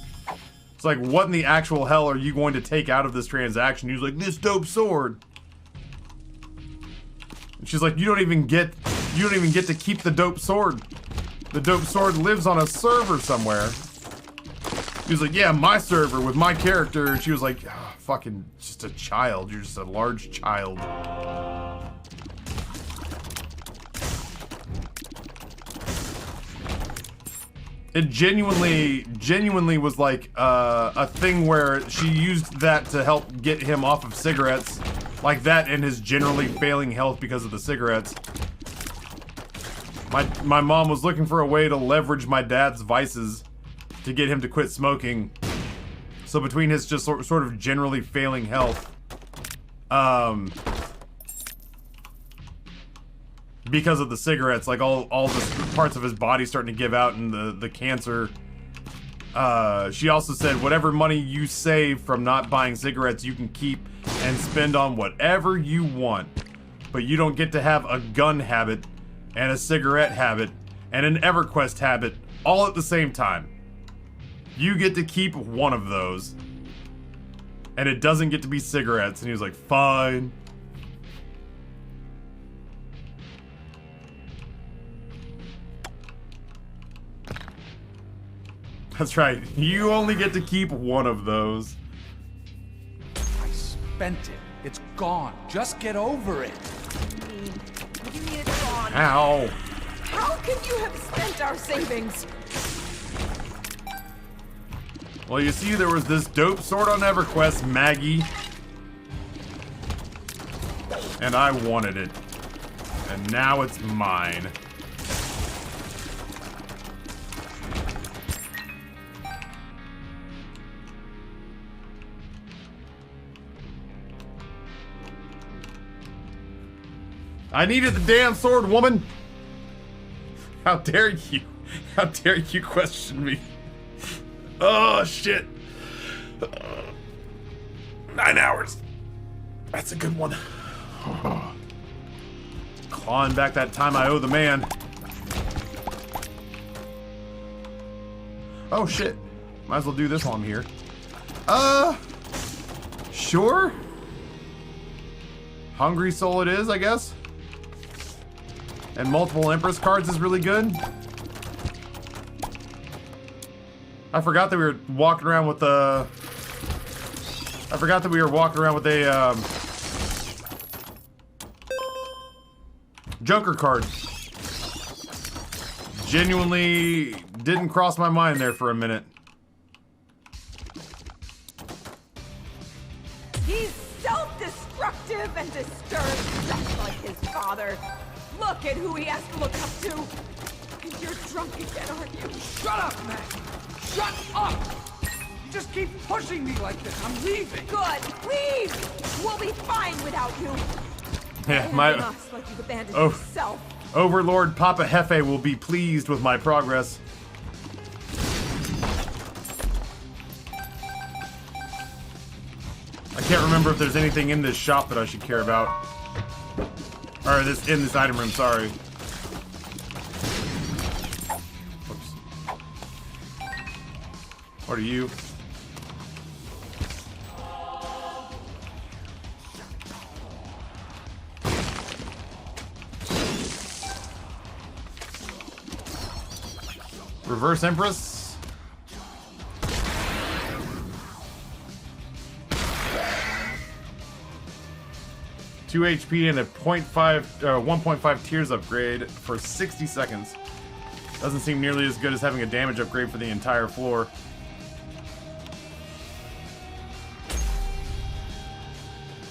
It's like, what in the actual hell are you going to take out of this transaction? He was like, this dope sword. And she's like, you don't even get to keep the dope sword. The dope sword lives on a server somewhere. He was like, yeah, my server with my character. And she was like, oh, fucking just a child. You're just a large child. It genuinely was like a thing where she used that to help get him off of cigarettes. Like that and his generally failing health because of the cigarettes. My mom was looking for a way to leverage my dad's vices to get him to quit smoking. So between his just sort of generally failing health, because of the cigarettes, like all the parts of his body starting to give out and the cancer. She also said, whatever money you save from not buying cigarettes, you can keep and spend on whatever you want. But you don't get to have a gun habit and a cigarette habit and an EverQuest habit all at the same time. You get to keep one of those. And it doesn't get to be cigarettes. And he was like, fine. That's right. You only get to keep one of those. I spent it. It's gone. Just get over it. What do you mean it's gone? Ow. How can you have spent our savings? Well, you see, there was this dope sword on EverQuest, Maggie. And I wanted it. And now it's mine. I needed the damn sword, woman! How dare you? How dare you question me? Oh, shit. 9 hours. That's a good one. Clawing back that time I owe the man. Oh, shit. Might as well do this while I'm here. Sure. Hungry Soul it is, I guess. And multiple Empress cards is really good. I forgot that we were walking around with a... Joker card. Genuinely didn't cross my mind there for a minute. He's self-destructive and disturbed, just like his father. Look at who he has to look up to. And you're drunk again, aren't you? Shut up, man! Shut up! You just keep pushing me like this. I'm leaving. Good, leave! We'll be fine without you. Yeah, Abandon us like you've abandoned yourself. Overlord Papa Hefe will be pleased with my progress. I can't remember if there's anything in this shop that I should care about. Or in this item room, sorry. Whoops. What are you? Reverse Empress. Two HP and a 1.5 tears upgrade for 60 seconds. Doesn't seem nearly as good as having a damage upgrade for the entire floor.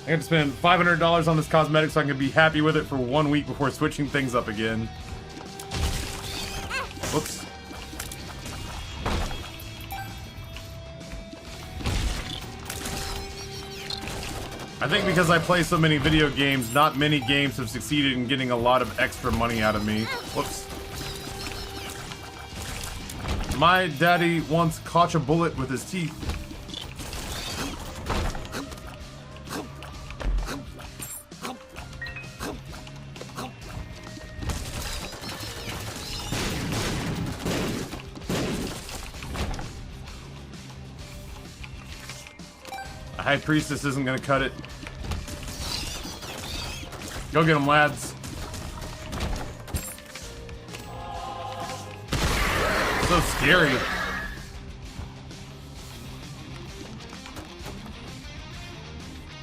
I have to spend $500 on this cosmetic so I can be happy with it for 1 week before switching things up again. Whoops. I think because I play so many video games, not many games have succeeded in getting a lot of extra money out of me. Whoops. My daddy once caught a bullet with his teeth. The High Priestess isn't gonna cut it. Go get them, lads. So scary.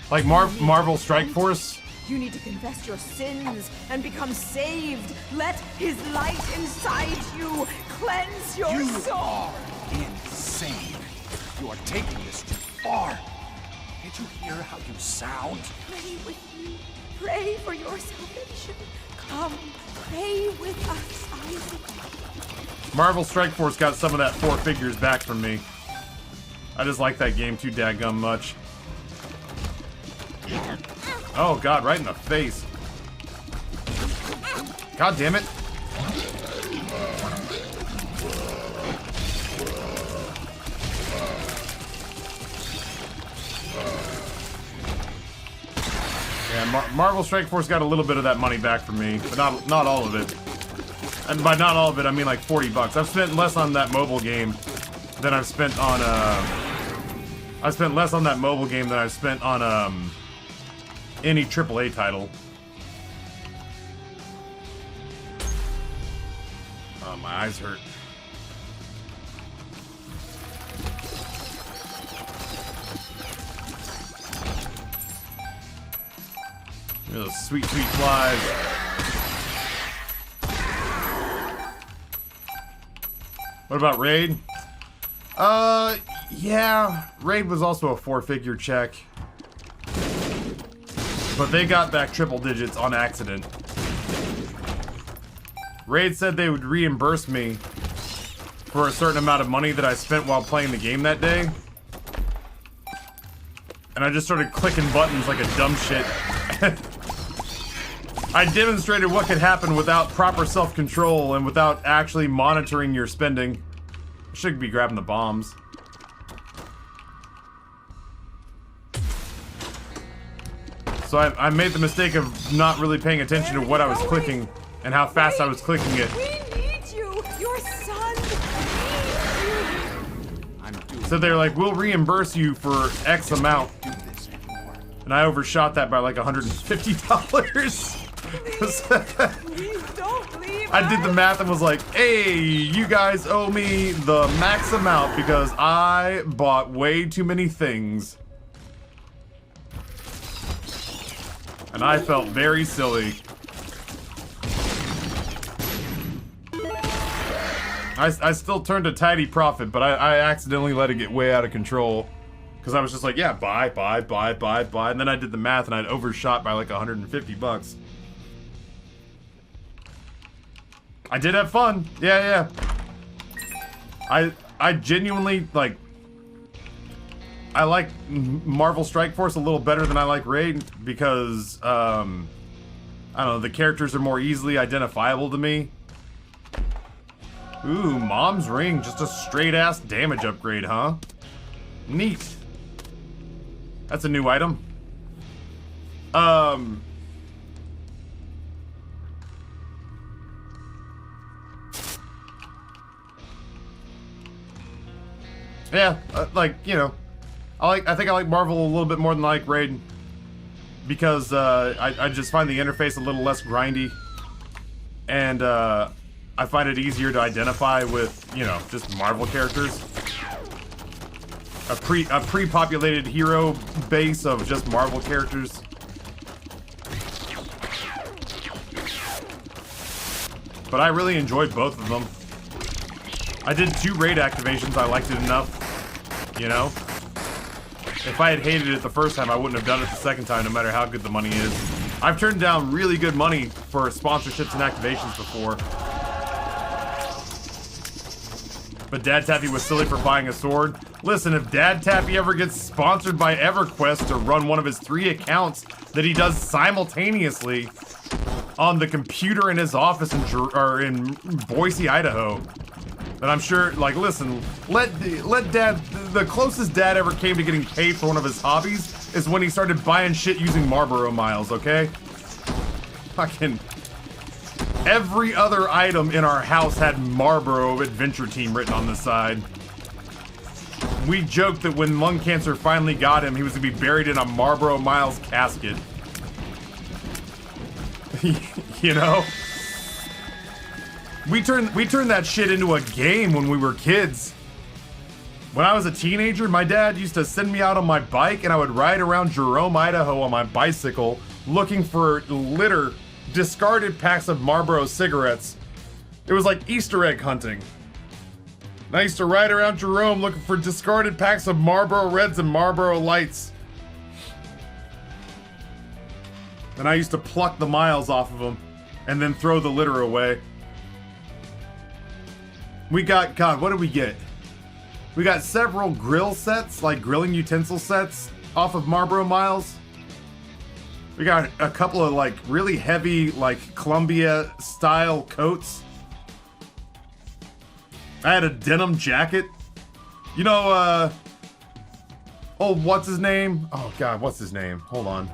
Like Marvel Strike Force. You need to confess your sins and become saved. Let his light inside you cleanse your You soul. are insane. You are taking this too far. Can't you hear how you sound? Pray with me. Pray for your salvation. Come, pray with us, Isaac. Marvel Strike Force got some of that 4 figures back from me. I just like that game too dadgum much. Oh god, right in the face. God damn it. Yeah, Marvel Strike Force got a little bit of that money back from me, but not all of it. And by not all of it, I mean like 40 bucks. I've spent less on that mobile game than I've spent on I spent less on that mobile game than I've spent on any AAA title. Oh, my eyes hurt. Look at those sweet, sweet flies. What about Raid? Yeah, Raid was also a 4-figure check. But they got back triple digits on accident. Raid said they would reimburse me for a certain amount of money that I spent while playing the game that day. And I just started clicking buttons like a dumb shit. I demonstrated what could happen without proper self-control and without actually monitoring your spending. I should be grabbing the bombs. So I made the mistake of not really paying attention to what I was clicking and how fast I was clicking it. We need you. Your son needs you. I'm doing So they're like, we'll reimburse you for X amount. this anymore. And I overshot that by like $150. Please don't leave. I did the us. math and was like, hey, you guys owe me the max amount because I bought way too many things. And I felt very silly. I still turned a tidy profit, but I accidentally let it get way out of control. Because I was just like, yeah, buy. And then I did the math and I'd overshot by like 150 bucks. I did have fun. Yeah. I genuinely, like, I like Marvel Strike Force a little better than I like Raid because, I don't know, the characters are more easily identifiable to me. Ooh, Mom's Ring, just a straight-ass damage upgrade, huh? Neat. That's a new item. Yeah, like, you know, I think I like Marvel a little bit more than I like Raid because I just find the interface a little less grindy, and I find it easier to identify with, you know, just Marvel characters. A pre-populated hero base of just Marvel characters. But I really enjoyed both of them. I did 2 raid activations, I liked it enough, you know? If I had hated it the first time, I wouldn't have done it the second time, no matter how good the money is. I've turned down really good money for sponsorships and activations before. But Dad Taffy was silly for buying a sword. Listen, if Dad Taffy ever gets sponsored by EverQuest to run one of his 3 accounts that he does simultaneously on the computer in his office in Boise, Idaho, then I'm sure, like, listen, let Dad, the closest Dad ever came to getting paid for one of his hobbies is when he started buying shit using Marlboro miles, okay? Fucking every other item in our house had Marlboro Adventure Team written on the side. We joked that when lung cancer finally got him, he was gonna be buried in a Marlboro Miles casket. You know? We turned that shit into a game when we were kids. When I was a teenager, my dad used to send me out on my bike and I would ride around Jerome, Idaho on my bicycle looking for litter, discarded packs of Marlboro cigarettes. It was like Easter egg hunting. And I used to ride around Jerome looking for discarded packs of Marlboro Reds and Marlboro Lights. And I used to pluck the miles off of them and then throw the litter away. We got, God, what did we get? We got several grill sets, like grilling utensil sets off of Marlboro Miles. We got a couple of like really heavy, like Columbia style coats. I had a denim jacket. You know, oh, what's his name? Oh God, what's his name? Hold on.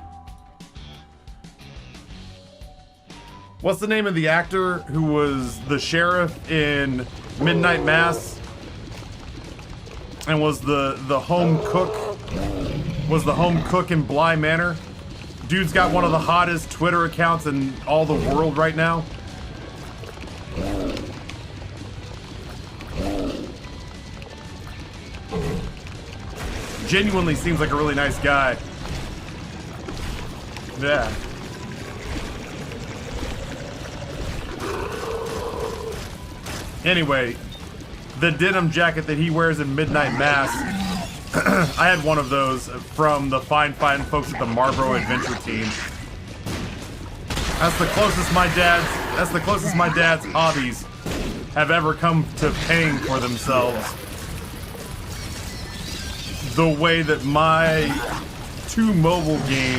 What's the name of the actor who was the sheriff in Midnight Mass and was the home cook? Was the home cook in Bly Manor? Dude's got one of the hottest Twitter accounts in all the world right now. Genuinely seems like a really nice guy. Yeah. Anyway, the denim jacket that he wears in Midnight Mass, I had one of those from the fine folks at the Marlboro Adventure Team. That's the closest my dad's hobbies have ever come to paying for themselves. The way that my two mobile game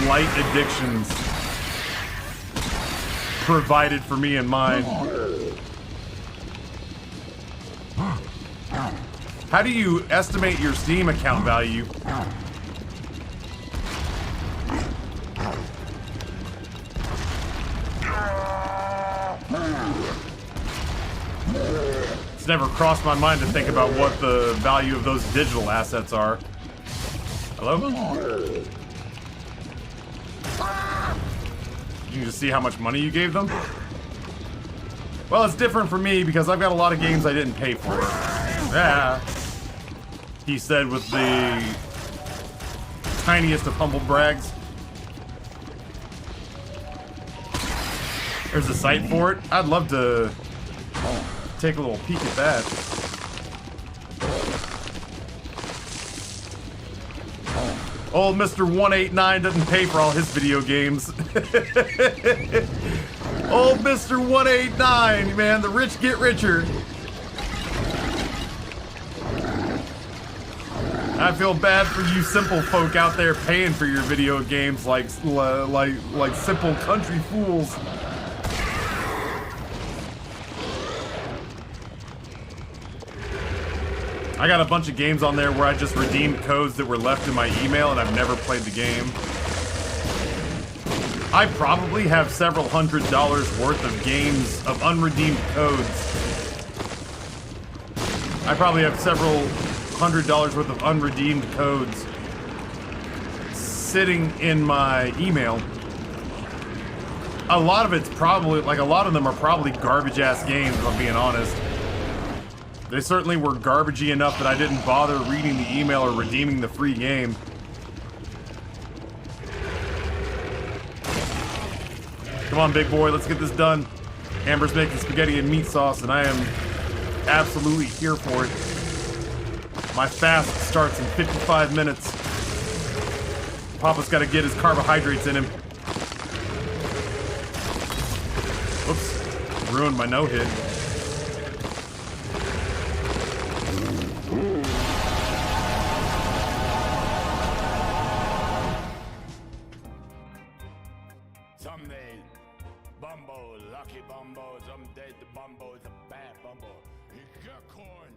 light addictions provided for me and mine. How do you estimate your Steam account value? It's never crossed my mind to think about what the value of those digital assets are. Hello? You can just see how much money you gave them? Well, it's different for me because I've got a lot of games I didn't pay for. Yeah. He said with the tiniest of humble brags. There's a site for it. I'd love to take a little peek at that. Old Mr. 189 doesn't pay for all his video games. Old Mr. 189, man, the rich get richer. I feel bad for you simple folk out there paying for your video games like simple country fools. I got a bunch of games on there where I just redeemed codes that were left in my email and I've never played the game. I probably have several $100s worth of games of unredeemed codes. I probably have several $100 worth of unredeemed codes sitting in my email. A lot of it's probably, like a lot of them are probably garbage ass games, if I'm being honest. They certainly were garbagey enough that I didn't bother reading the email or redeeming the free game. Come on, big boy, let's get this done. Amber's making spaghetti and meat sauce, and I am absolutely here for it. My fast starts in 55 minutes. Papa's got to get his carbohydrates in him. Whoops, ruined my no-hit. Someday, Bumbo, lucky Bumbo, someday the Bumbo's a bad Bumbo. He got corn.